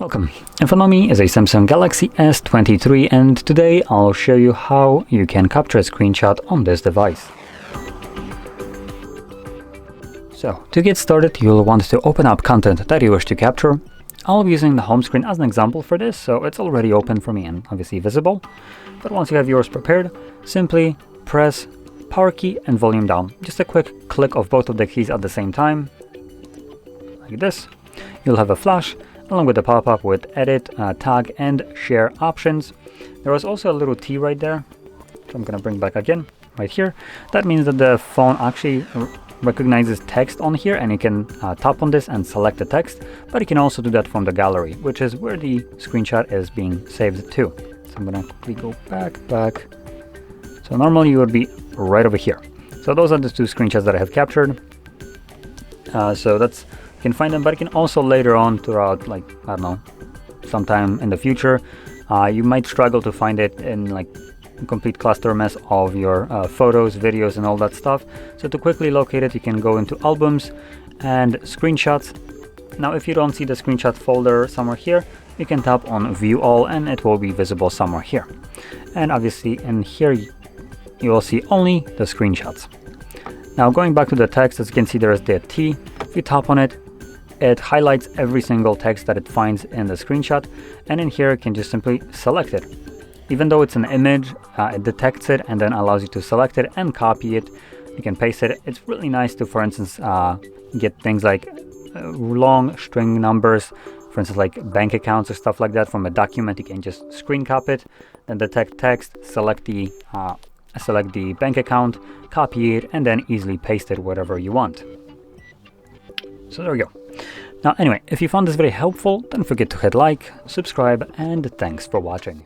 Welcome. In front of me is a Samsung Galaxy S23 and today I'll show you how you can capture a screenshot on this device. So to get started, you'll want to open up content that you wish to capture. I'll be using the home screen as an example for this, so it's already open for me and obviously visible. But once you have yours prepared, simply press power key and volume down. Just a quick click of both of the keys at the same time, like this. You'll have a flash along with the pop-up with edit, tag and share options. There was also a little T right there, so I'm gonna bring back again right here. That means that the phone actually recognizes text on here and you can tap on this and select the text, but you can also do that from the gallery, which is where the screenshot is being saved to. So I'm gonna quickly go back. So normally you would be right over here. So those are the two screenshots that I have captured. So that's, you can find them, but you can also later on throughout, like, I don't know, sometime in the future, you might struggle to find it in like a complete cluster mess of your photos, videos and all that stuff. So to quickly locate it, you can go into albums and screenshots. Now if you don't see the screenshot folder somewhere here, you can tap on view all and it will be visible somewhere here. And obviously in here you will see only the screenshots. Now going back to the text, as you can see there is the T. If you tap on it, it highlights every single text that it finds in the screenshot, and in here you can just simply select it. Even though it's an image, it detects it and then allows you to select it and copy it. You can paste it. It's really nice to, for instance, get things like long string numbers, for instance, like bank accounts or stuff like that from a document. You can just screen cap it, then detect text, select the bank account, copy it, and then easily paste it wherever you want. So there we go. Now anyway, if you found this very helpful, don't forget to hit like, subscribe, and thanks for watching.